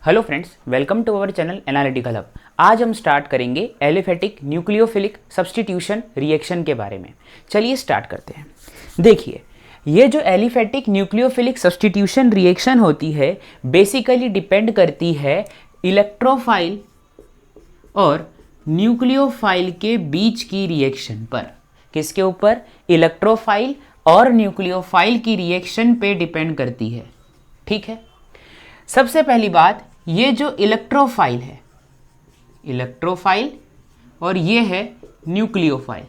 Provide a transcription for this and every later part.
Hello friends, welcome to our channel analytical hub. आज हम start करेंगे एलिफेटिक न्यूक्लियोफिलिक सब्स्टिट्यूशन रिएक्शन के बारे में। चलिए स्टार्ट करते हैं। देखिए, ये जो एलिफेटिक न्यूक्लियोफिलिक सब्स्टिट्यूशन रिएक्शन होती है बेसिकली डिपेंड करती है इलेक्ट्रोफाइल और न्यूक्लियोफाइल के बीच की रिएक्शन पर। किसके ऊपर? इलेक्ट्रोफाइल और न्यूक्लियोफाइल की रिएक्शन पे डिपेंड करती है। ठीक है, सबसे पहली बात, ये जो इलेक्ट्रोफाइल है, इलेक्ट्रोफाइल और ये है न्यूक्लियोफाइल।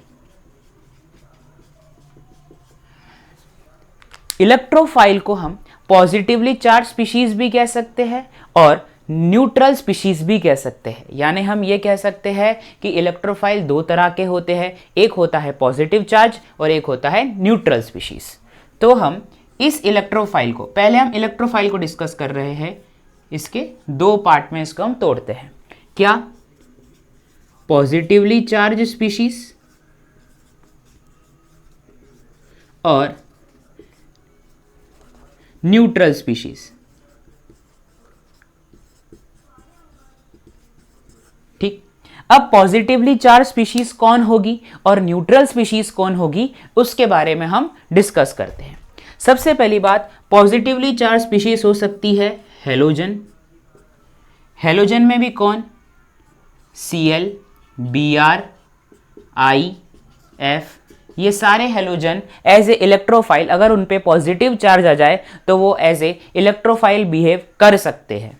इलेक्ट्रोफाइल को हम पॉजिटिवली चार्ज स्पीशीज भी कह सकते हैं और न्यूट्रल स्पीशीज भी कह सकते हैं। यानी हम ये कह सकते हैं कि इलेक्ट्रोफाइल दो तरह के होते हैं, एक होता है पॉजिटिव चार्ज और एक होता है न्यूट्रल स्पीशीज। तो हम इस इलेक्ट्रोफाइल को, पहले हम इलेक्ट्रोफाइल को डिस्कस कर रहे हैं, इसके दो पार्ट में इसको हम तोड़ते हैं। क्या? पॉजिटिवली चार्ज स्पीशीज और न्यूट्रल स्पीशीज। ठीक, अब पॉजिटिवली चार्ज स्पीशीज कौन होगी और न्यूट्रल स्पीशीज कौन होगी, उसके बारे में हम डिस्कस करते हैं। सबसे पहली बात, पॉजिटिवली चार्ज स्पीशीज हो सकती है हेलोजन। हेलोजन में भी कौन? Cl, Br, I, F, ये सारे हेलोजन एज ए इलेक्ट्रोफाइल, अगर उन पे पॉजिटिव चार्ज आ जाए तो वो एज ए इलेक्ट्रोफाइल बिहेव कर सकते हैं।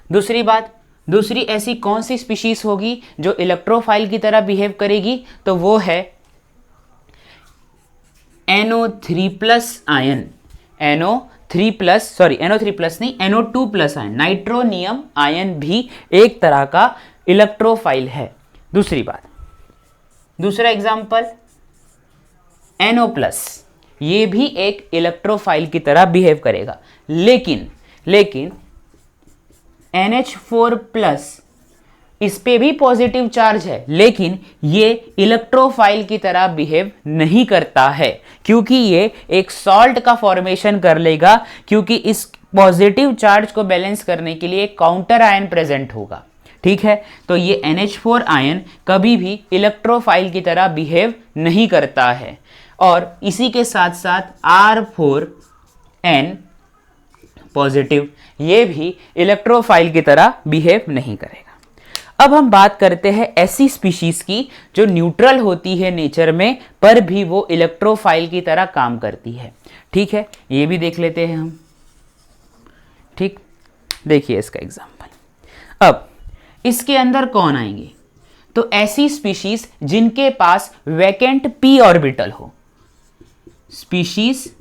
दूसरी बात, दूसरी ऐसी कौन सी स्पीशीज होगी जो इलेक्ट्रोफाइल की तरह बिहेव करेगी, तो वो है NO3+ आयन। NO3+ नहीं, NO2+ आयन, नाइट्रोनियम आयन भी एक तरह का इलेक्ट्रोफाइल है। दूसरी बात, दूसरा एग्जांपल NO+, ये भी एक इलेक्ट्रोफाइल की तरह बिहेव करेगा। लेकिन NH4+, इस पे भी पॉजिटिव चार्ज है, लेकिन ये इलेक्ट्रोफाइल की तरह बिहेव नहीं करता है, क्योंकि ये एक सॉल्ट का फॉर्मेशन कर लेगा, क्योंकि इस पॉजिटिव चार्ज को बैलेंस करने के लिए काउंटर आयन प्रेजेंट होगा। ठीक है, तो ये NH4 आयन कभी भी इलेक्ट्रोफाइल की तरह बिहेव नहीं करता है। और इसी के साथ साथ R4N पॉजिटिव, ये भी इलेक्ट्रोफाइल की तरह बिहेव नहीं करेगा। अब हम बात करते हैं ऐसी स्पीशीज की जो न्यूट्रल होती है नेचर में, पर भी वो इलेक्ट्रोफाइल की तरह काम करती है। ठीक है, ये भी देख लेते हैं हम। ठीक, देखिए इसका एग्जांपल। अब इसके अंदर कौन आएंगे? तो ऐसी स्पीशीज जिनके पास वैकेंट p ऑर्बिटल हो, species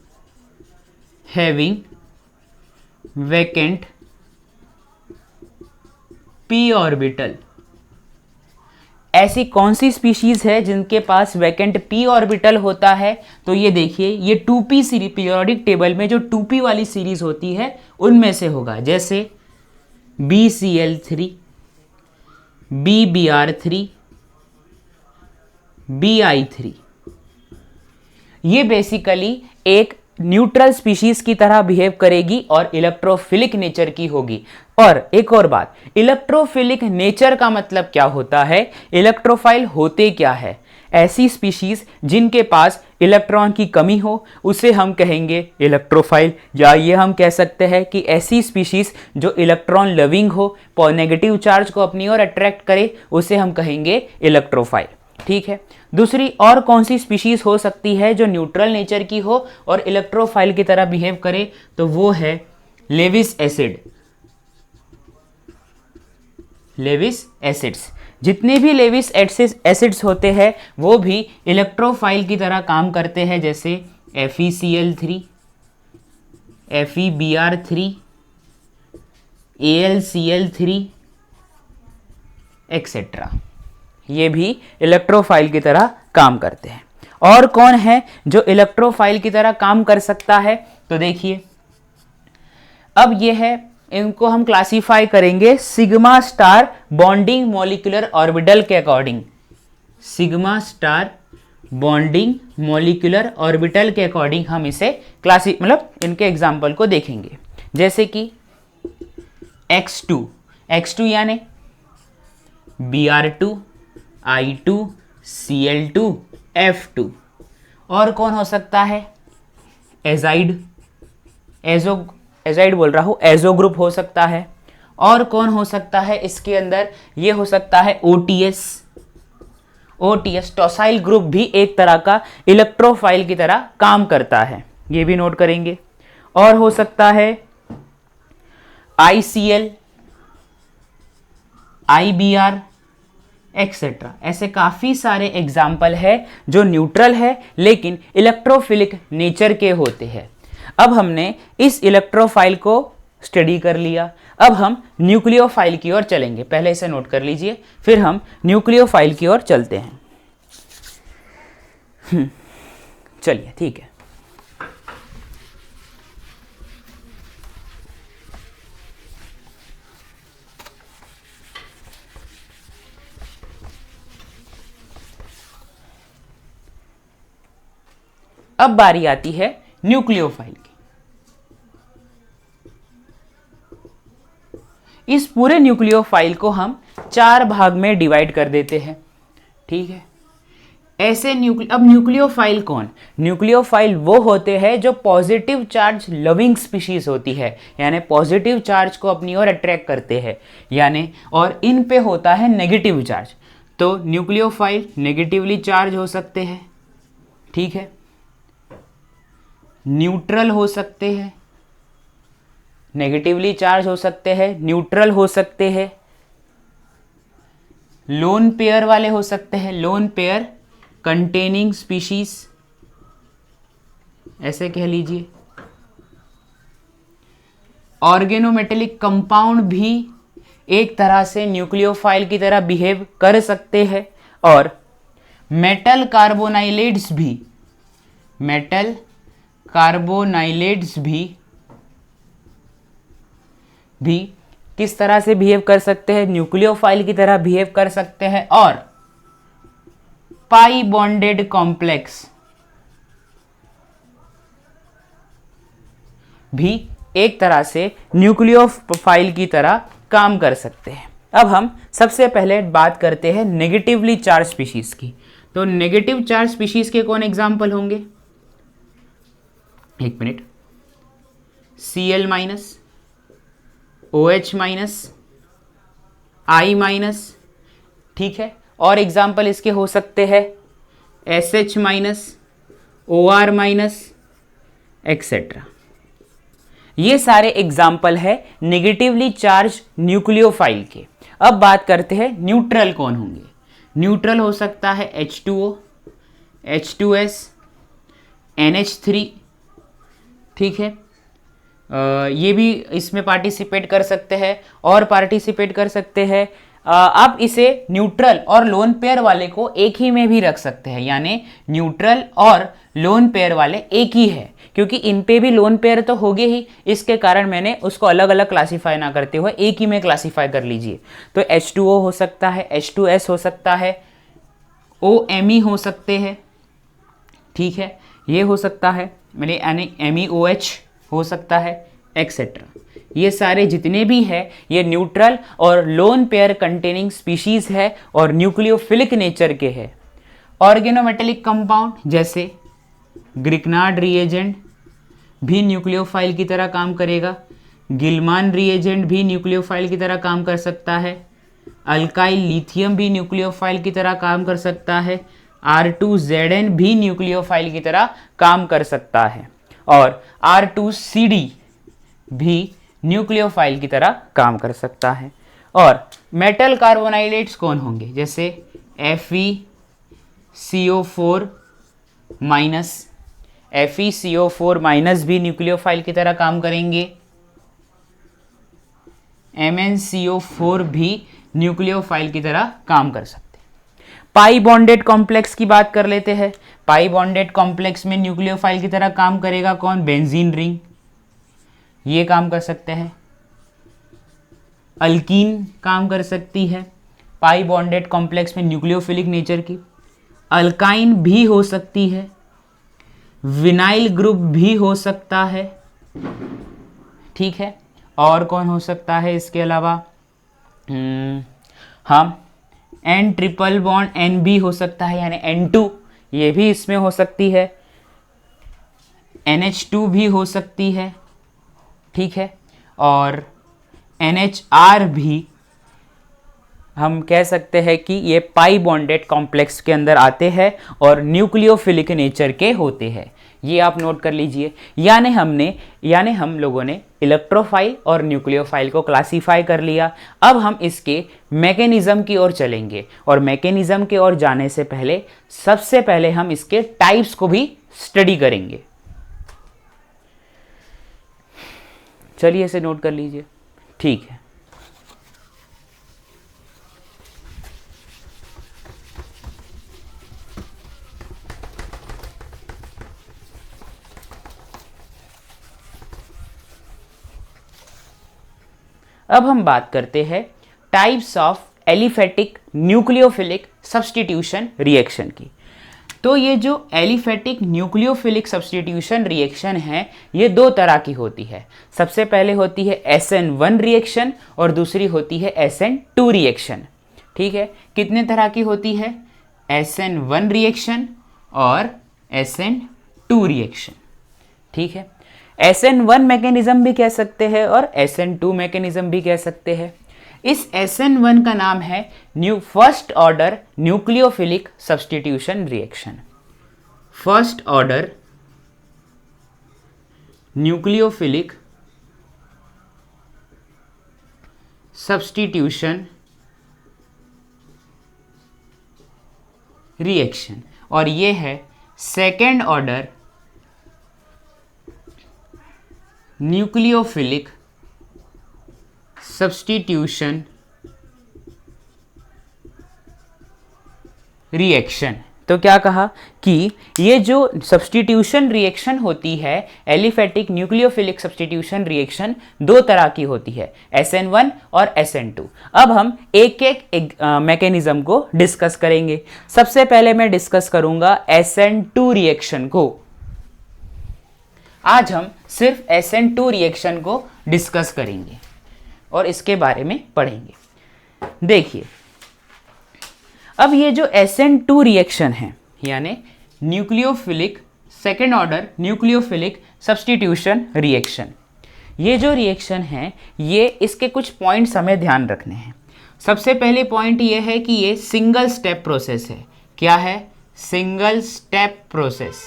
having vacant p orbital. ऐसी कौन सी स्पीशीज है जिनके पास वैकेंट p ऑर्बिटल होता है? तो ये देखिए, ये 2p सीरीज, पीरियोडिक टेबल में जो 2p वाली सीरीज होती है उनमें से होगा, जैसे BCl3, BBr3, BI3। ये बेसिकली एक न्यूट्रल स्पीशीज की तरह बिहेव करेगी और इलेक्ट्रोफिलिक नेचर की होगी। और एक और बात, इलेक्ट्रोफिलिक नेचर का मतलब क्या होता है, इलेक्ट्रोफाइल होते क्या है? ऐसी स्पीशीज जिनके पास इलेक्ट्रॉन की कमी हो उसे हम कहेंगे इलेक्ट्रोफाइल, या ये हम कह सकते हैं कि ऐसी स्पीशीज जो इलेक्ट्रॉन लविंग हो, नेगेटिव चार्ज को अपनी ओर अट्रैक्ट करे, उसे हम कहेंगे इलेक्ट्रोफाइल। ठीक है, दूसरी और कौन सी स्पीशीज हो सकती है जो न्यूट्रल नेचर की हो और इलेक्ट्रोफाइल की तरह बिहेव करे? तो वो है लेविस एसिड। लेविस एसिड्स, जितने भी लेविस एसिड्स होते हैं वो भी इलेक्ट्रोफाइल की तरह काम करते हैं, जैसे FeCl3, FeBr3, AlCl3 एक्सेट्रा। ये भी इलेक्ट्रोफाइल की तरह काम करते हैं। और कौन है जो इलेक्ट्रोफाइल की तरह काम कर सकता है? तो देखिए, अब ये है, इनको हम क्लासिफाई करेंगे sigma star bonding molecular orbital के according. Sigma star bonding molecular orbital के अकॉर्डिंग हम इसे इनके एग्जाम्पल को देखेंगे, जैसे कि X2 यानी Br2 I2 Cl2 F2। और कौन हो सकता है? एजाइड बोल रहा हूं, एजो ग्रुप हो सकता है। और कौन हो सकता है इसके अंदर? ये हो सकता है ओटीएस टॉसाइल ग्रुप भी एक तरह का इलेक्ट्रोफाइल की तरह काम करता है, ये भी नोट करेंगे। और हो सकता है ICl, IBr एक्सेट्रा। ऐसे काफी सारे एग्जाम्पल है जो न्यूट्रल है लेकिन इलेक्ट्रोफिलिक नेचर के होते हैं। अब हमने इस इलेक्ट्रोफाइल को स्टडी कर लिया, अब हम न्यूक्लियोफाइल की ओर चलेंगे। पहले इसे नोट कर लीजिए, फिर हम न्यूक्लियोफाइल की ओर चलते हैं। चलिए ठीक है। अब बारी आती है न्यूक्लियोफाइल की। इस पूरे न्यूक्लियोफाइल को हम 4 भाग में डिवाइड कर देते हैं, ठीक है। ऐसे अब न्यूक्लियोफाइल कौन? न्यूक्लियोफाइल वो होते हैं जो पॉजिटिव चार्ज लविंग स्पीशीज होती है, यानी पॉजिटिव चार्ज को अपनी ओर अट्रैक्ट करते हैं, यानी और इन पे होता है नेगेटिव चार्ज। तो न्यूक्लियोफाइल नेगेटिवली चार्ज हो सकते हैं, ठीक है, न्यूट्रल हो सकते हैं, नेगेटिवली चार्ज हो सकते हैं, न्यूट्रल हो सकते हैं, लोन पेयर वाले हो सकते हैं, लोन पेयर कंटेनिंग स्पीशीज ऐसे कह लीजिए। ऑर्गेनोमेटेलिक कंपाउंड भी एक तरह से न्यूक्लियोफाइल की तरह बिहेव कर सकते हैं। और मेटल कार्बोनाइलेट्स भी किस तरह से बिहेव कर सकते हैं? न्यूक्लियोफाइल की तरह बिहेव कर सकते हैं। और पाई बॉन्डेड कॉम्प्लेक्स भी एक तरह से न्यूक्लियोफाइल की तरह काम कर सकते हैं। अब हम सबसे पहले बात करते हैं नेगेटिवली चार्ज स्पीशीज की। तो नेगेटिव चार्ज स्पीशीज के कौन एग्जाम्पल होंगे? एक minute, Cl minus, OH minus, I minus, ठीक है। और एग्जाम्पल इसके हो सकते हैं SH minus, OR minus etcetera. ये सारे एग्जाम्पल है नेगेटिवली चार्ज न्यूक्लियोफाइल के। अब बात करते हैं न्यूट्रल कौन होंगे। न्यूट्रल हो सकता है H2O, H2S, NH3, ठीक है। ये भी इसमें पार्टिसिपेट कर सकते हैं और पार्टिसिपेट कर सकते हैं। आप इसे न्यूट्रल और लोन पेयर वाले को एक ही में भी रख सकते हैं, यानी न्यूट्रल और लोन पेयर वाले एक ही है, क्योंकि इन पे भी लोन पेयर तो होगे ही, इसके कारण मैंने उसको अलग अलग क्लासीफाई ना करते हुए एक ही में क्लासीफाई कर लीजिए। तो H2O हो सकता है, H2S हो सकता है, OMe हो सकते हैं, ठीक है, ये हो सकता है, मेरे MEOH हो सकता है एक्सेट्रा। ये सारे जितने भी है ये न्यूट्रल और लोन पेयर कंटेनिंग स्पीशीज है और न्यूक्लियोफिलिक नेचर के है। ऑर्गेनोमेटेलिक कंपाउंड जैसे ग्रिग्नार्ड रिएजेंट भी न्यूक्लियोफाइल की तरह काम करेगा, गिलमान रिएजेंट भी न्यूक्लियोफाइल की तरह काम कर सकता है, अल्काइल लिथियम भी न्यूक्लियोफाइल की तरह काम कर सकता है, R2ZN भी न्यूक्लियोफाइल की तरह काम कर सकता है, और R2CD भी न्यूक्लियोफाइल की तरह काम कर सकता है। और मेटल कार्बोनाइलेट्स कौन होंगे? जैसे FeCO4 माइनस, FeCO4 माइनस भी न्यूक्लियोफाइल की तरह काम करेंगे, MnCO4 भी न्यूक्लियोफाइल की तरह काम कर सकते हैं। पाई बॉन्डेड कॉम्प्लेक्स की बात कर लेते हैं। पाई बॉन्डेड कॉम्प्लेक्स में न्यूक्लियोफाइल की तरह काम करेगा कौन? बेंजीन रिंग, ये काम कर सकते हैं। अल्कीन काम कर सकती है पाई बॉन्डेड कॉम्प्लेक्स में न्यूक्लियोफिलिक नेचर की। अल्काइन भी हो सकती है, विनाइल ग्रुप भी हो सकता है, ठीक है। और कौन हो सकता है इसके अलावा? हम N ट्रिपल बॉन्ड N भी हो सकता है, यानी N2, ये भी इसमें हो सकती है। NH2 भी हो सकती है, ठीक है। और NHR भी हम कह सकते हैं कि ये पाई बॉन्डेड कॉम्प्लेक्स के अंदर आते हैं और न्यूक्लियोफिलिक नेचर के होते हैं। ये आप नोट कर लीजिए। यानी हम लोगों ने इलेक्ट्रोफाइल और न्यूक्लियोफाइल को क्लासीफाई कर लिया। अब हम इसके मैकेनिज्म की ओर चलेंगे, और मैकेनिज्म की ओर जाने से पहले सबसे पहले हम इसके टाइप्स को भी स्टडी करेंगे। चलिए इसे नोट कर लीजिए, ठीक है। अब हम बात करते हैं types of aliphatic nucleophilic substitution reaction की। तो ये जो एलिफेटिक न्यूक्लियोफिलिक सब्स्टिट्यूशन रिएक्शन है, ये दो तरह की होती है। सबसे पहले होती है SN1 रिएक्शन और दूसरी होती है SN2 रिएक्शन, ठीक है। कितने तरह की होती है? SN1 रिएक्शन और SN2 रिएक्शन, ठीक है। SN1 मैकेनिज्म भी कह सकते हैं और SN2 मैकेनिज्म भी कह सकते हैं। इस SN1 का नाम है first order nucleophilic substitution reaction. First order nucleophilic substitution reaction, और ये है second order nucleophilic substitution reaction. तो क्या कहा कि ये जो सब्स्टिट्यूशन रिएक्शन होती है, एलिफेटिक न्यूक्लियोफिलिक सब्स्टिट्यूशन रिएक्शन, दो तरह की होती है, SN1 और SN2। अब हम एक एक मैकेनिज्म को डिस्कस करेंगे। सबसे पहले मैं डिस्कस करूंगा SN2 रिएक्शन को। आज हम सिर्फ SN2 रिएक्शन को डिस्कस करेंगे और इसके बारे में पढ़ेंगे। देखिए, अब ये जो SN2 रिएक्शन है, यानी nucleophilic second order nucleophilic substitution reaction, ये जो रिएक्शन है, ये इसके कुछ पॉइंट्स हमें ध्यान रखने हैं। सबसे पहले पॉइंट ये है कि ये सिंगल स्टेप प्रोसेस है। क्या है? सिंगल स्टेप प्रोसेस,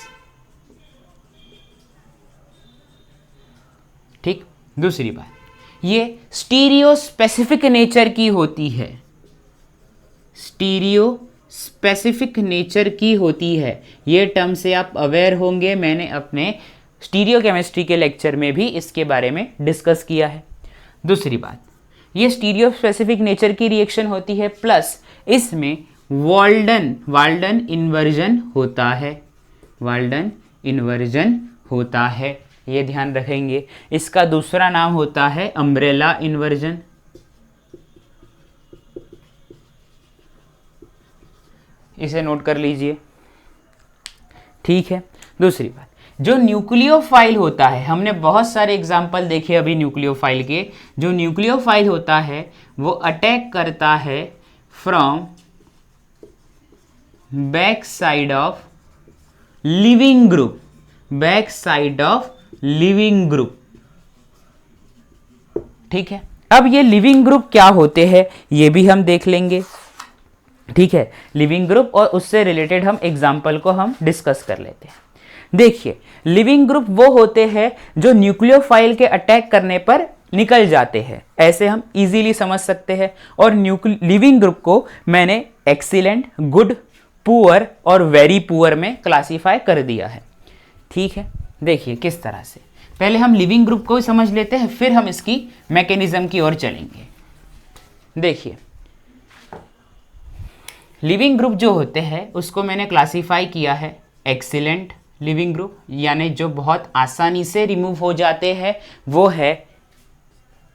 ठीक। दूसरी बात, ये स्टीरियो स्पेसिफिक नेचर की होती है। स्टीरियो स्पेसिफिक नेचर की होती है, ये टर्म से आप अवेयर होंगे। मैंने अपने स्टीरियो केमिस्ट्री के लेक्चर में भी इसके बारे में डिस्कस किया है। दूसरी बात, ये स्टीरियो स्पेसिफिक नेचर की रिएक्शन होती है, प्लस इसमें वाल्डन इन्वर्जन होता है। वाल्डन इन्वर्जन होता है, ये ध्यान रखेंगे। इसका दूसरा नाम होता है अम्ब्रेला इन्वर्जन। इसे नोट कर लीजिए, ठीक है। दूसरी बात, जो न्यूक्लियोफाइल होता है, हमने बहुत सारे एग्जाम्पल देखे अभी न्यूक्लियोफाइल के। जो न्यूक्लियोफाइल होता है वो अटैक करता है from back side of leaving group. Back side of leaving group, ठीक है। अब ये लिविंग ग्रुप क्या होते हैं, ये भी हम देख लेंगे, ठीक है। लिविंग ग्रुप और उससे रिलेटेड हम एग्जाम्पल को हम डिस्कस कर लेते हैं। देखिए, लिविंग ग्रुप वो होते हैं जो न्यूक्लियोफाइल के अटैक करने पर निकल जाते हैं, ऐसे हम इजीली समझ सकते हैं। और लिविंग ग्रुप को मैंने एक्सीलेंट, गुड, पुअर और वेरी पुअर में क्लासीफाई कर दिया है, ठीक है। देखिए किस तरह से, पहले हम लिविंग ग्रुप को समझ लेते हैं, फिर हम इसकी मैकेनिज्म की ओर चलेंगे। देखिए, लिविंग ग्रुप जो होते हैं उसको मैंने क्लासीफाई किया है एक्सीलेंट लिविंग ग्रुप, यानी जो बहुत आसानी से रिमूव हो जाते हैं, वो है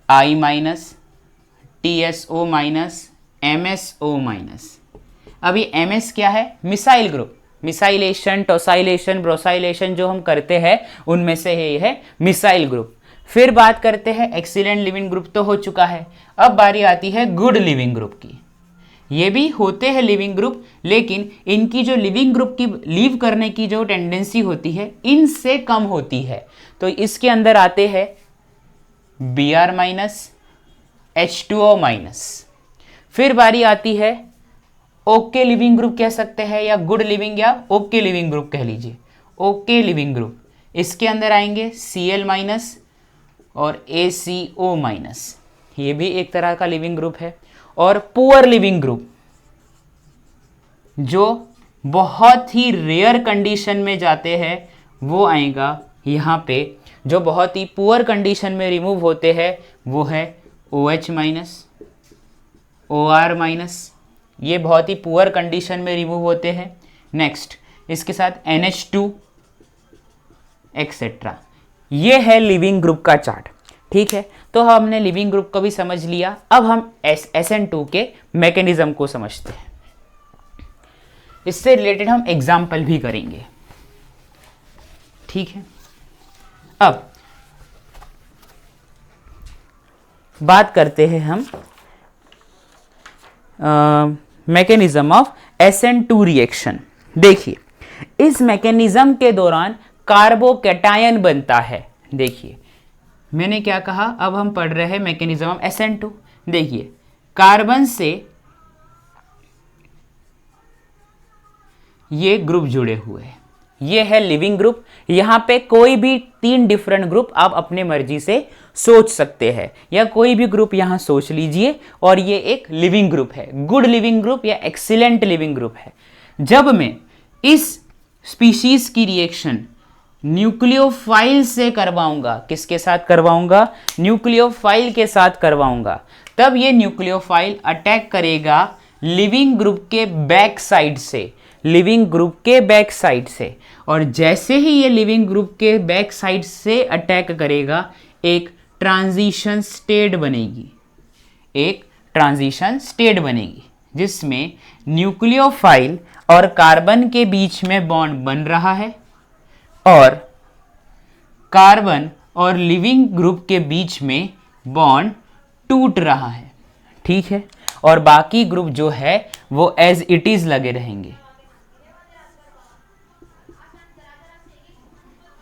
I-, TSO-, MSO-। अब ये MS क्या है? Missile group. मिसाइलेशन, टोसाइलेशन, ब्रोसाइलेशन जो हम करते हैं उनमें से ये है मिसाइल ग्रुप। फिर बात करते हैं एक्सीलेंट लिविंग ग्रुप तो हो चुका है, अब बारी आती है गुड लिविंग ग्रुप की। ये भी होते हैं लिविंग ग्रुप, लेकिन इनकी जो लिविंग ग्रुप की लीव करने की जो टेंडेंसी होती है इनसे कम होती है। तो इसके अंदर आते हैं Br माइनस, H2O माइनस। फिर बारी आती है ओके लिविंग ग्रुप कह सकते हैं, या गुड लिविंग, या ओके लिविंग ग्रुप कह लीजिए, ओके लिविंग ग्रुप। इसके अंदर आएंगे Cl माइनस और ACO माइनस, ये भी एक तरह का लिविंग ग्रुप है। और पुअर लिविंग ग्रुप जो बहुत ही रेयर कंडीशन में जाते हैं वो आएगा यहाँ पे, जो बहुत ही पुअर कंडीशन में रिमूव होते हैं वो है OH माइनस, OR माइनस, ये बहुत ही पुअर कंडीशन में रिमूव होते हैं। नेक्स्ट इसके साथ NH2 एक्सेट्रा। ये है लिविंग ग्रुप का चार्ट, ठीक है। तो हमने लिविंग ग्रुप को भी समझ लिया, अब हम SN2 के मैकेनिज्म को समझते हैं। इससे रिलेटेड हम एग्जाम्पल भी करेंगे, ठीक है। अब बात करते हैं हम मैकेनिज्म ऑफ SN2 रिएक्शन। देखिए इस मैकेनिज्म के दौरान कार्बोकैटायन बनता है। देखिए मैंने क्या कहा, अब हम पढ़ रहे हैं मैकेनिज्म ऑफ SN2। देखिए कार्बन से ये ग्रुप जुड़े हुए हैं, ये है लिविंग ग्रुप। यहां पे कोई भी 3 डिफरेंट ग्रुप आप अपने मर्जी से सोच सकते हैं, या कोई भी ग्रुप यहां सोच लीजिए, और ये एक लिविंग ग्रुप है, गुड लिविंग ग्रुप या एक्सीलेंट लिविंग ग्रुप है। जब मैं इस स्पीशीज की रिएक्शन न्यूक्लियोफाइल से करवाऊंगा, किसके साथ करवाऊंगा, न्यूक्लियोफाइल के साथ करवाऊंगा, तब ये न्यूक्लियोफाइल अटैक करेगा लिविंग ग्रुप के बैक साइड से, लिविंग ग्रुप के बैक साइड से। और जैसे ही ये लिविंग ग्रुप के बैक साइड से अटैक करेगा, एक ट्रांजिशन स्टेट बनेगी, एक ट्रांजिशन स्टेट बनेगी जिसमें न्यूक्लियोफाइल और कार्बन के बीच में बॉन्ड बन रहा है, और कार्बन और लिविंग ग्रुप के बीच में बॉन्ड टूट रहा है, ठीक है। और बाकी ग्रुप जो है वो एज इट इज लगे रहेंगे,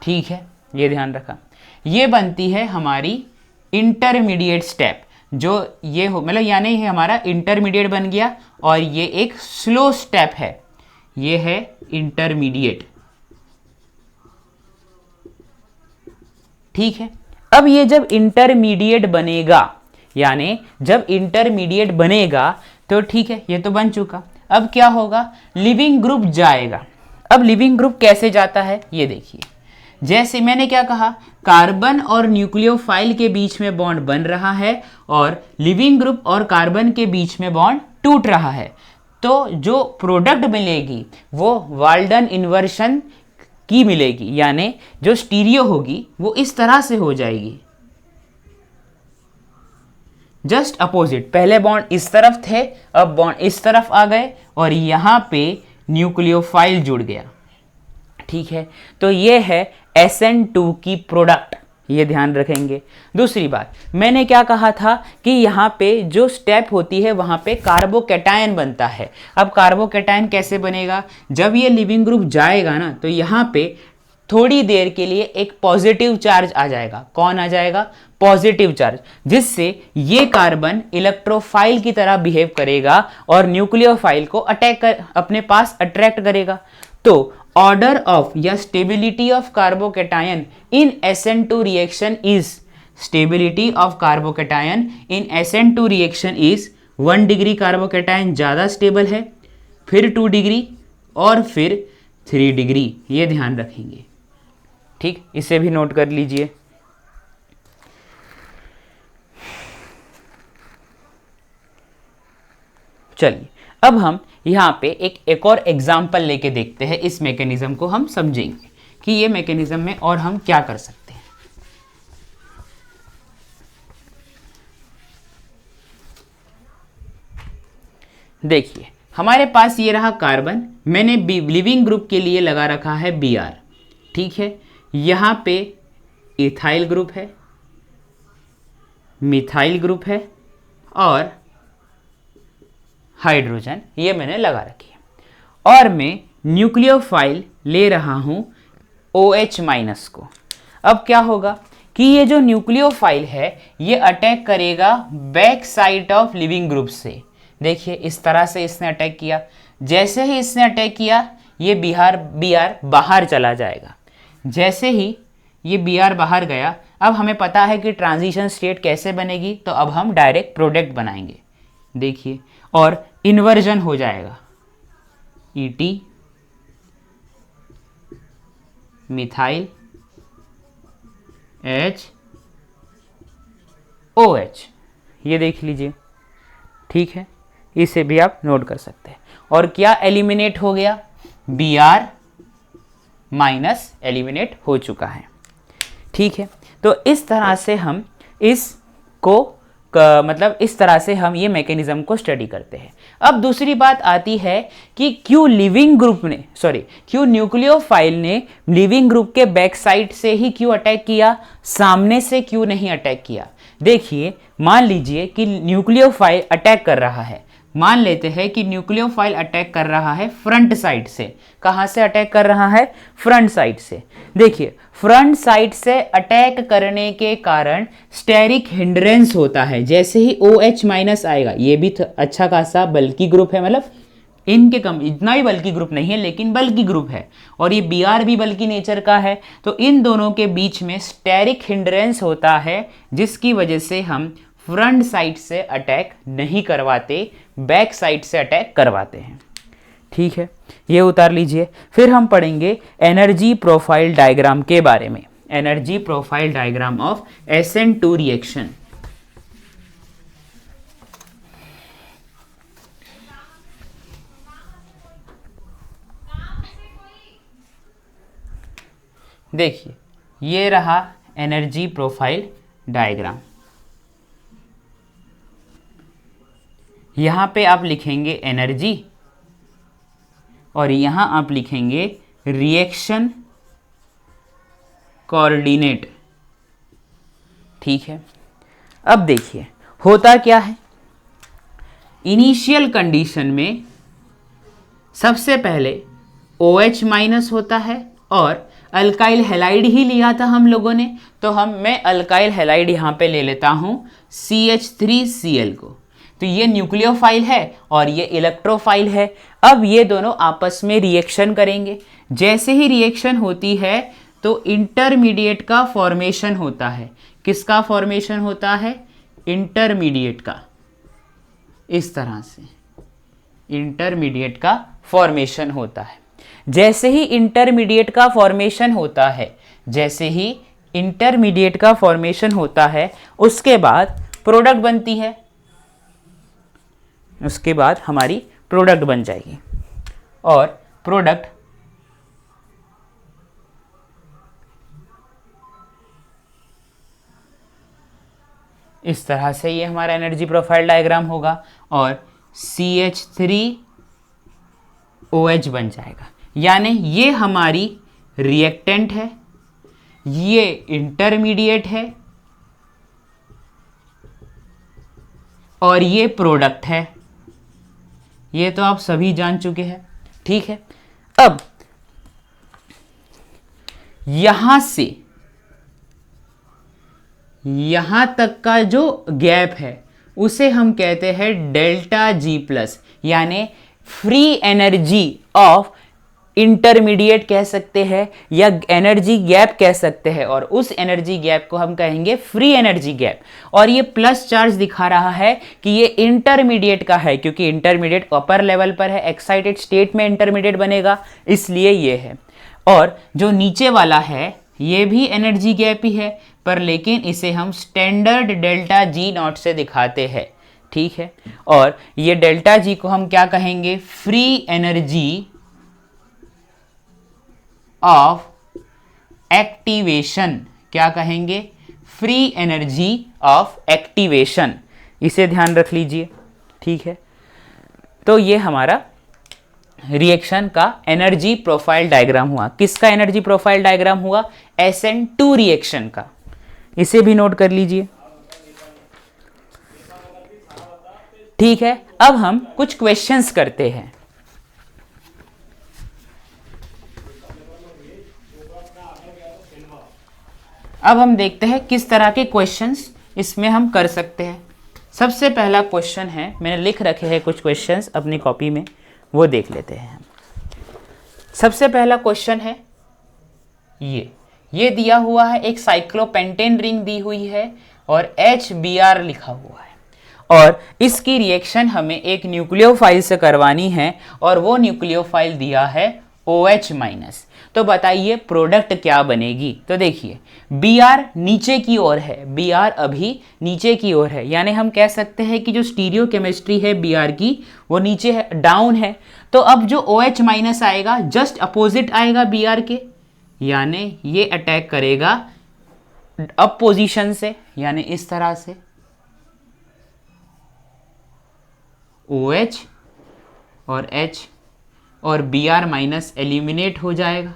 ठीक है, ये ध्यान रखा। ये बनती है हमारी इंटरमीडिएट स्टेप, जो ये हो मतलब यानी ये हमारा इंटरमीडिएट बन गया, और ये एक स्लो स्टेप है, ये है इंटरमीडिएट, ठीक है। अब ये जब इंटरमीडिएट बनेगा, यानी जब इंटरमीडिएट बनेगा तो ठीक है, ये तो बन चुका। अब क्या होगा, लिविंग ग्रुप जाएगा। अब लिविंग ग्रुप कैसे जाता है ये देखिए, जैसे मैंने क्या कहा, कार्बन और न्यूक्लियोफाइल के बीच में बॉन्ड बन रहा है, और लिविंग ग्रुप और कार्बन के बीच में बॉन्ड टूट रहा है, तो जो प्रोडक्ट मिलेगी वो वाल्डन इन्वर्शन की मिलेगी, यानी जो स्टीरियो होगी वो इस तरह से हो जाएगी, जस्ट अपोजिट। पहले बॉन्ड इस तरफ थे, अब बॉन्ड इस तरफ आ गए, और यहां पे न्यूक्लियोफाइल जुड़ गया, ठीक है। तो ये है SN2 की प्रोडक्ट, ये ध्यान रखेंगे। दूसरी बात, मैंने क्या कहा था कि यहाँ पे जो स्टेप होती है वहाँ पे कार्बोकैटायन बनता है। अब कार्बोकैटायन कैसे बनेगा, जब ये लिविंग ग्रुप जाएगा ना, तो यहाँ पे थोड़ी देर के लिए एक पॉजिटिव चार्ज आ जाएगा। कौन आ जाएगा, पॉजिटिव चार्ज, जिससे ये कार्बन इलेक्ट्रोफाइल की तरह बिहेव करेगा और न्यूक्लियोफाइल को अटैक कर अपने पास अट्रैक्ट करेगा। तो ऑर्डर ऑफ या stability of carbocation in SN2 reaction is, stability of carbocation in SN2 reaction is 1 degree carbocation ज़्यादा स्टेबल है, फिर 2 डिग्री, और फिर 3 डिग्री, ये ध्यान रखेंगे, ठीक। इसे भी नोट कर लीजिए। चलिए अब हम यहाँ पे एक और एग्जाम्पल लेके देखते हैं, इस मैकेनिज्म को हम समझेंगे कि ये मैकेनिज्म में और हम क्या कर सकते हैं। देखिए हमारे पास ये रहा कार्बन, मैंने लिविंग ग्रुप के लिए लगा रखा है Br, ठीक है। यहाँ पे इथाइल ग्रुप है, मिथाइल ग्रुप है और हाइड्रोजन ये मैंने लगा रखी है और मैं न्यूक्लियोफाइल ले रहा हूं OH माइनस को। अब क्या होगा कि ये जो न्यूक्लियोफाइल है ये अटैक करेगा back side of leaving group से। देखिए इस तरह से इसने अटैक किया, जैसे ही इसने अटैक किया ये Br बाहर चला जाएगा। जैसे ही ये Br बाहर गया, अब हमें पता है कि ट्रांजिशन स्टेट कैसे बनेगी, तो अब हम डायरेक्ट प्रोडक्ट बनाएंगे। देखिए और इन्वर्जन हो जाएगा ET मिथाइल OH, ये देख लीजिए, ठीक है, इसे भी आप नोट कर सकते हैं। और क्या एलिमिनेट हो गया, Br माइनस एलिमिनेट हो चुका है, ठीक है। तो इस तरह से हम इसको मतलब इस तरह से हम ये मैकेनिज्म को स्टडी करते हैं। अब दूसरी बात आती है कि क्यों न्यूक्लियोफाइल ने लिविंग ग्रुप के बैक साइड से ही क्यों अटैक किया, सामने से क्यों नहीं अटैक किया। देखिए मान लीजिए कि न्यूक्लियोफाइल अटैक कर रहा है, मान लेते हैं कि न्यूक्लियोफाइल अटैक कर रहा है फ्रंट साइड से। कहां से अटैक कर रहा है, फ्रंट साइड से। देखिए फ्रंट साइड से अटैक करने के कारण स्टेरिक हिंड्रेंस होता है। जैसे ही OH माइनस आएगा, ये भी अच्छा खासा बल्कि ग्रुप है, मतलब इनके कम इतना भी बल्कि ग्रुप नहीं है लेकिन बल्कि ग्रुप है, और ये Br भी बल्कि नेचर का है, तो इन दोनों के बीच में स्टेरिक हिंड्रेंस होता है, जिसकी वजह से हम फ्रंट साइड से अटैक नहीं करवाते, बैक साइड से अटैक करवाते हैं, ठीक है। ये उतार लीजिए। फिर हम पढ़ेंगे एनर्जी प्रोफाइल डायग्राम के बारे में, energy profile diagram of SN2 reaction. देखिए ये रहा एनर्जी प्रोफाइल डायग्राम। यहां पे आप लिखेंगे एनर्जी और यहां आप लिखेंगे रिएक्शन कोऑर्डिनेट, ठीक है। अब देखिए होता क्या है, इनिशियल कंडीशन में सबसे पहले OH माइनस होता है और अल्काइल हैलाइड ही लिया था हम लोगों ने, तो मैं अल्काइल हैलाइड यहां पे ले लेता हूं CH3Cl को। तो ये न्यूक्लियोफाइल है और ये इलेक्ट्रोफाइल है। अब ये दोनों आपस में रिएक्शन करेंगे। जैसे ही रिएक्शन होती है तो इंटरमीडिएट का फॉर्मेशन होता है। किसका फॉर्मेशन होता है, इंटरमीडिएट का। इस तरह से इंटरमीडिएट का फॉर्मेशन होता है। जैसे ही इंटरमीडिएट का फॉर्मेशन होता है, जैसे ही इंटरमीडिएट का फॉर्मेशन होता है, उसके बाद प्रोडक्ट बनती है, उसके बाद हमारी प्रोडक्ट बन जाएगी। और प्रोडक्ट इस तरह से ये हमारा एनर्जी प्रोफाइल डायग्राम होगा और CH3OH बन जाएगा। यानी ये हमारी रिएक्टेंट है, ये इंटरमीडिएट है और ये प्रोडक्ट है। ये तो आप सभी जान चुके हैं, ठीक है। अब यहां से यहां तक का जो गैप है उसे हम कहते हैं डेल्टा G+, यानी फ्री एनर्जी ऑफ इंटरमीडिएट कह सकते हैं या एनर्जी गैप कह सकते हैं, और उस एनर्जी गैप को हम कहेंगे फ्री एनर्जी गैप। और ये प्लस चार्ज दिखा रहा है कि ये इंटरमीडिएट का है, क्योंकि इंटरमीडिएट अपर लेवल पर है, एक्साइटेड स्टेट में इंटरमीडिएट बनेगा, इसलिए ये है। और जो नीचे वाला है ये भी एनर्जी गैप ही है, पर लेकिन इसे हम स्टैंडर्ड डेल्टा G0 से दिखाते हैं, ठीक है। और ये डेल्टा G को हम क्या कहेंगे, फ्री एनर्जी ऑफ एक्टिवेशन। क्या कहेंगे, फ्री एनर्जी ऑफ एक्टिवेशन। इसे ध्यान रख लीजिए, ठीक है। तो ये हमारा रिएक्शन का एनर्जी प्रोफाइल डायग्राम हुआ। किसका एनर्जी प्रोफाइल डायग्राम हुआ, SN2 रिएक्शन का। इसे भी नोट कर लीजिए। ठीक है, अब हम कुछ क्वेश्चंस करते हैं। अब हम देखते हैं किस तरह के क्वेश्चंस इसमें हम कर सकते हैं। सबसे पहला क्वेश्चन है, मैंने लिख रखे हैं कुछ क्वेश्चंस अपनी कॉपी में, वो देख लेते हैं। सबसे पहला क्वेश्चन है ये दिया हुआ है, एक साइक्लोपेंटेन रिंग दी हुई है और HBr लिखा हुआ है, और इसकी रिएक्शन हमें एक न्यूक्लियोफाइल से करवानी है और वो न्यूक्लियोफाइल दिया है OH-। तो बताइए प्रोडक्ट क्या बनेगी। तो देखिए Br नीचे की ओर है, Br अभी नीचे की ओर है, यानी हम कह सकते हैं कि जो स्टीरियो केमिस्ट्री है Br की वो नीचे है, डाउन है। तो अब जो OH- आएगा जस्ट अपोजिट आएगा Br के, यानी ये अटैक करेगा अप पोजीशन से, यानी इस तरह से OH और H और Br- एलिमिनेट हो जाएगा।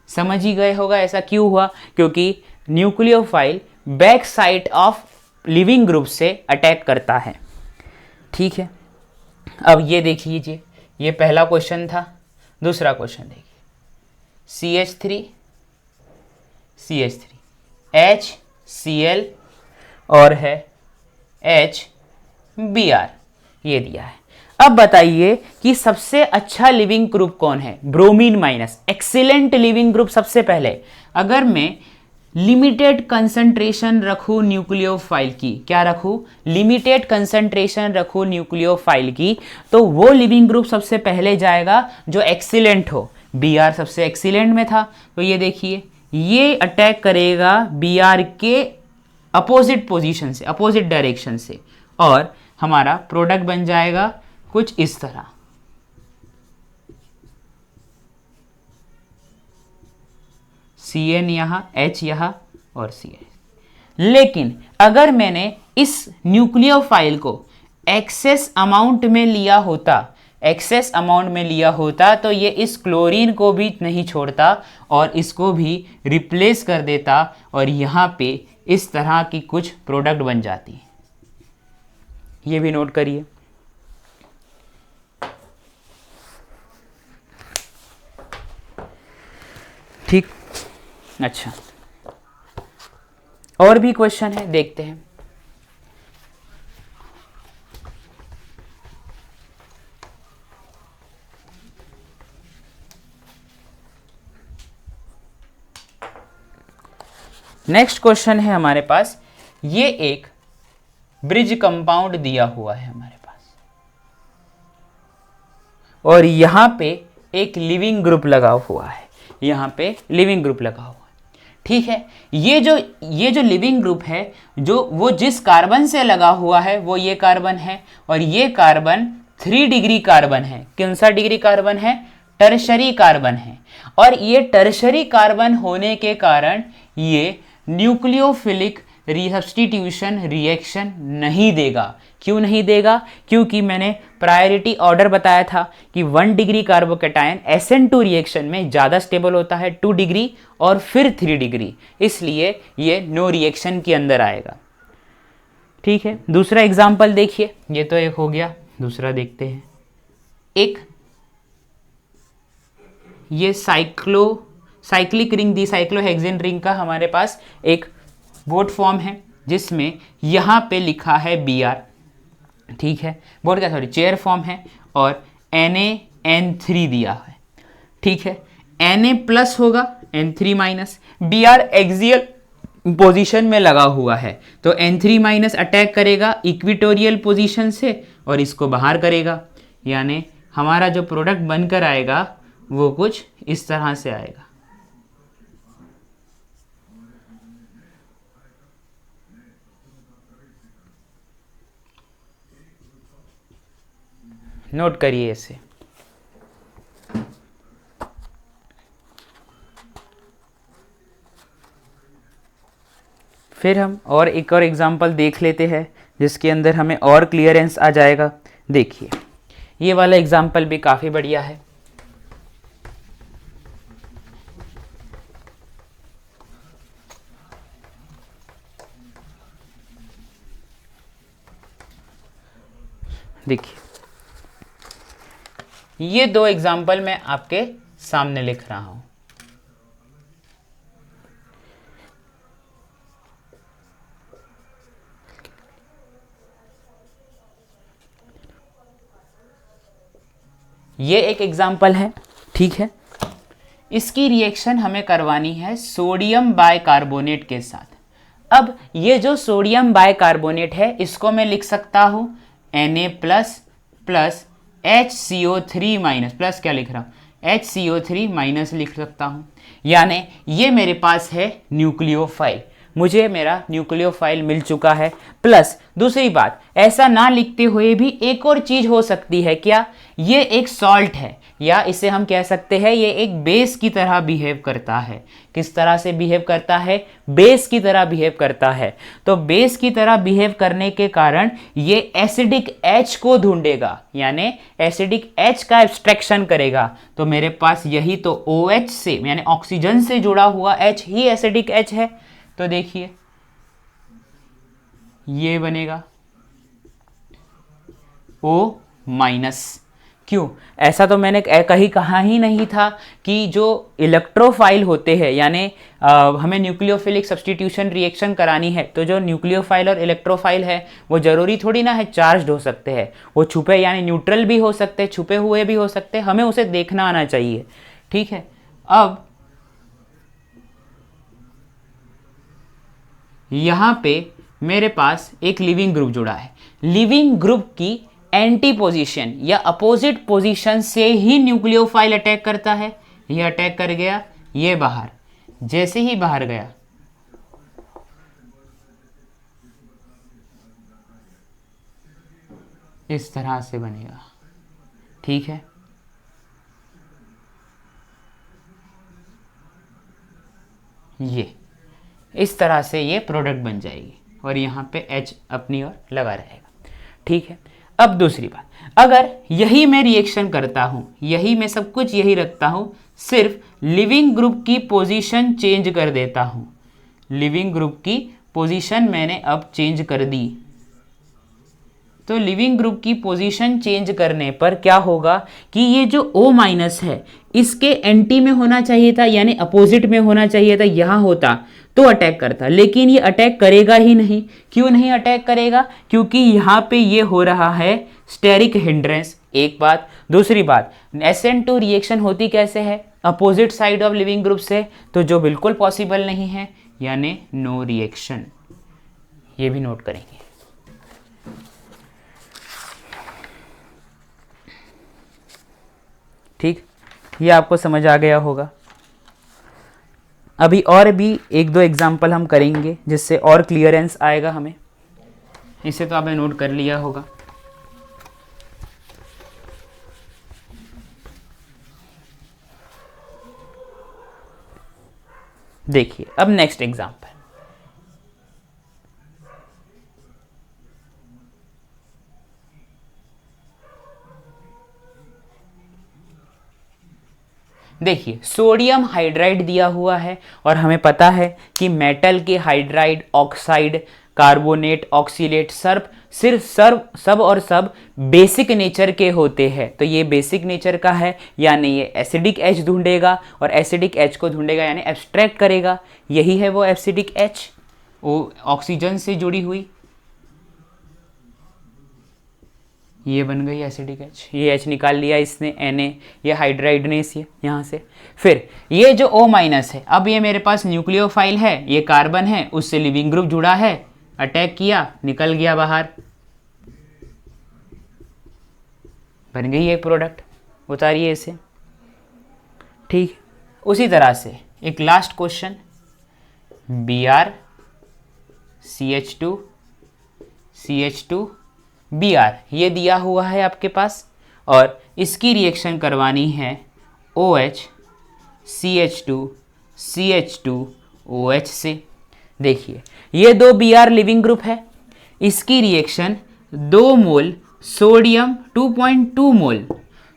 समझ ही गए होगा ऐसा क्यों हुआ, क्योंकि nucleophile back side of leaving group से अटैक करता है। ठीक है, अब ये देख लीजिए, ये पहला क्वेश्चन था। दूसरा क्वेश्चन देखिए, CH3 HCl और है HBr, ये दिया है। अब बताइए कि सबसे अच्छा लिविंग ग्रुप कौन है। Bromine minus, excellent leaving group. सबसे पहले अगर मैं लिमिटेड कंसंट्रेशन रखूं न्यूक्लियोफाइल की, क्या रखूं, लिमिटेड कंसंट्रेशन रखूं न्यूक्लियोफाइल की, तो वो लिविंग ग्रुप सबसे पहले जाएगा जो एक्सीलेंट हो। Br सबसे एक्सीलेंट में था, तो ये देखिए ये अटैक करेगा Br के अपोजिट पोजीशन से, अपोजिट डायरेक्शन से, और हमारा प्रोडक्ट बन जाएगा कुछ इस तरह। Cn यहां, H यहां और Cl। लेकिन अगर मैंने इस न्यूक्लियोफाइल को एक्सेस अमाउंट में लिया होता, तो ये इस क्लोरीन को भी नहीं छोड़ता और इसको भी रिप्लेस कर देता, और यहां पे इस तरह की कुछ प्रोडक्ट बन जाती। ये भी नोट करिए। ठीक, अच्छा, और भी क्वेश्चन है, देखते हैं। नेक्स्ट क्वेश्चन है हमारे पास, ये एक ब्रिज कंपाउंड दिया हुआ है हमारे पास, और यहां पे एक लिविंग ग्रुप लगा हुआ है, यहां पे लिविंग ग्रुप लगा हुआ है। ठीक है, ये जो लिविंग ग्रुप है, जो वो जिस कार्बन से लगा हुआ है वो ये कार्बन है, और ये कार्बन 3 डिग्री कार्बन है। कौन सा डिग्री कार्बन है, टर्शरी कार्बन है, और ये टर्शरी कार्बन होने के कारण ये न्यूक्लियोफिलिक रिसब्स्टिट्यूशन रिएक्शन नहीं देगा। क्यों नहीं देगा, क्योंकि मैंने प्रायोरिटी ऑर्डर बताया था कि 1 डिग्री कार्बोकैटायन SN2 रिएक्शन में ज़्यादा स्टेबल होता है, 2 डिग्री और फिर 3 डिग्री, इसलिए ये नो रिएक्शन के अंदर आएगा। ठीक है, दूसरा एग्जाम्पल देखिए, ये तो एक हो गया, दूसरा देखते हैं। एक ये साइक्लिक रिंग दी, साइक्लोहेक्सेन रिंग का हमारे पास एक बोर्ड फॉर्म है, जिसमें यहाँ पे लिखा है Br। ठीक है, बोर्ड का सॉरी चेयर फॉर्म है, और NaN3 दिया है। ठीक है, Na प्लस होगा, N3 minus. Br axial position में लगा हुआ है, तो N3 माइनस अटैक करेगा इक्विटोरियल पोजीशन से और इसको बाहर करेगा, यानी हमारा जो प्रोडक्ट बनकर आएगा वो कुछ इस तरह से आएगा। नोट करिए इसे। फिर हम और एक और एग्जांपल देख लेते हैं, जिसके अंदर हमें और क्लियरेंस आ जाएगा। देखिए, ये वाला एग्जांपल भी काफ़ी बढ़िया है। देखिए ये दो एग्जाम्पल मैं आपके सामने लिख रहा हूं। ये एक एग्जाम्पल है, ठीक है। इसकी रिएक्शन हमें करवानी है सोडियम बाइकार्बोनेट के साथ। अब ये जो सोडियम बाइकार्बोनेट है इसको मैं लिख सकता हूं Na plus plus HCO3 minus, plus क्या लिख रहा हूं HCO3 माइनस लिख सकता हूं। यानी ये मेरे पास है न्यूक्लियोफाइल, मुझे मेरा न्यूक्लियोफाइल मिल चुका है। प्लस दूसरी बात, ऐसा ना लिखते हुए भी एक और चीज हो सकती है, क्या ये एक सॉल्ट है, या इसे हम कह सकते हैं ये एक बेस की तरह बिहेव करता है। किस तरह से बिहेव करता है? बेस की तरह बिहेव करता है। तो बेस की तरह बिहेव करने के कारण ये एसिडिक H को ढूंढेगा, यानी एसिडिक H का एब्स्ट्रैक्शन करेगा। तो मेरे पास यही तो OH से यानी ऑक्सीजन से जुड़ा हुआ H ही एसिडिक H है। तो देखिए ये बनेगा O माइनस। क्यों? ऐसा तो मैंने कहीं कहा ही नहीं था कि जो इलेक्ट्रोफाइल होते हैं, यानी हमें न्यूक्लियोफिलिक सब्स्टिट्यूशन रिएक्शन करानी है, तो जो न्यूक्लियोफाइल और इलेक्ट्रोफाइल है वो जरूरी थोड़ी ना है चार्ज्ड हो सकते हैं, वो छुपे यानी न्यूट्रल भी हो सकते हैं, छुपे हुए भी हो सकते हैं, हमें उसे देखना आना चाहिए, ठीक है। अब यहां पे मेरे पास एक लिविंग ग्रुप जुड़ा है। लिविंग ग्रुप की एंटी पोजीशन या अपोजिट पोजीशन से ही न्यूक्लियोफाइल अटैक करता है। ये अटैक कर गया, ये बाहर, जैसे ही बाहर गया इस तरह से बनेगा, ठीक है। ये इस तरह से ये प्रोडक्ट बन जाएगी और यहाँ पे H अपनी ओर लगा रहेगा, ठीक है। अब दूसरी बात, अगर यही मैं रिएक्शन करता हूँ, यही मैं सब कुछ यही रखता हूँ, सिर्फ लिविंग ग्रुप की पोजीशन चेंज कर देता हूँ, लिविंग ग्रुप की पोजीशन मैंने अब चेंज कर दी, तो लिविंग ग्रुप की पोजीशन चेंज करने पर क्या होगा कि ये जो O माइनस है इसके एंटी में होना चाहिए था, यानी अपोजिट में होना चाहिए था, यहाँ होता तो अटैक करता, लेकिन ये अटैक करेगा ही नहीं। क्यों नहीं अटैक करेगा? क्योंकि यहाँ पे ये हो रहा है स्टेरिक हिंड्रेंस, एक बात। दूसरी बात, SN2 रिएक्शन होती कैसे है? Opposite side of leaving group से, तो जो बिल्कुल पॉसिबल नहीं है, यानी नो रिएक्शन। ये भी नोट करेंगे। ठीक, ये आपको समझ आ गया होगा। अभी और भी एक दो एग्जाम्पल हम करेंगे जिससे और क्लियरेंस आएगा हमें। इसे तो आपने नोट कर लिया होगा। देखिए अब नेक्स्ट एग्जाम्पल, देखिए सोडियम हाइड्राइड दिया हुआ है और हमें पता है कि मेटल के हाइड्राइड, ऑक्साइड, कार्बोनेट, ऑक्सीलेट सब और सब बेसिक नेचर के होते हैं। तो ये बेसिक नेचर का है, यानी ये एसिडिक H ढूंढेगा और एसिडिक H को ढूंढेगा यानी एब्स्ट्रैक्ट करेगा। यही है वो एसिडिक H, वो ऑक्सीजन से जुड़ी हुई, ये बन गई एसिडिक H। ये H निकाल लिया इसने Na, ये हाइड्राइड ने इसे यहाँ से। फिर ये जो O माइनस है, अब ये मेरे पास न्यूक्लियोफाइल है, ये कार्बन है, उससे लिविंग ग्रुप जुड़ा है, अटैक किया, निकल गया बाहर, बन गई एक प्रोडक्ट, उतारिए इसे, ठीक। उसी तरह से एक last question, Br CH2 CH2 Br ये दिया हुआ है आपके पास और इसकी रिएक्शन करवानी है OH CH2 CH2 OH से। देखिए ये दो Br लिविंग ग्रुप है, इसकी रिएक्शन 2 मोल सोडियम 2.2 मोल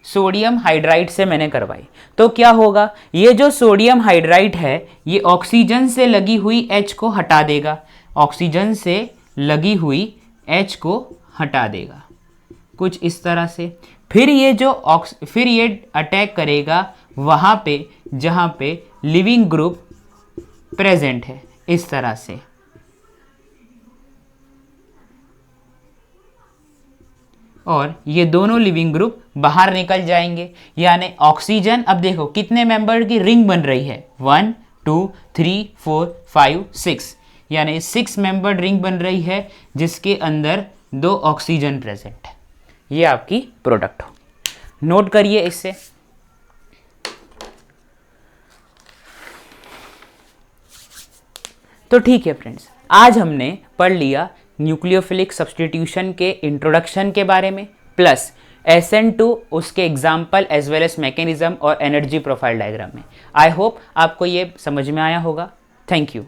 सोडियम हाइड्राइड से मैंने करवाई। तो क्या होगा, ये जो सोडियम हाइड्राइड है ये ऑक्सीजन से लगी हुई H को हटा देगा, ऑक्सीजन से लगी हुई H को हटा देगा। कुछ इस तरह से। फिर ये अटैक करेगा वहां पे जहां पे लिविंग ग्रुप प्रेजेंट है, इस तरह से। और ये दोनों लिविंग ग्रुप बाहर निकल जाएंगे, यानी ऑक्सीजन, अब देखो कितने मेंबर की रिंग बन रही है, 1 2 3 4 5 6, यानी 6 मेंबर रिंग बन रही है जिसके अंदर 2 ऑक्सीजन प्रेजेंट है। ये आपकी प्रोडक्ट हो, नोट करिए इससे। तो ठीक है फ्रेंड्स, आज हमने पढ़ लिया न्यूक्लियोफिलिक सब्स्टिट्यूशन के इंट्रोडक्शन के बारे में, प्लस SN2 उसके example as well as mechanism और एनर्जी प्रोफाइल डायग्राम में। आई होप आपको ये समझ में आया होगा। Thank you.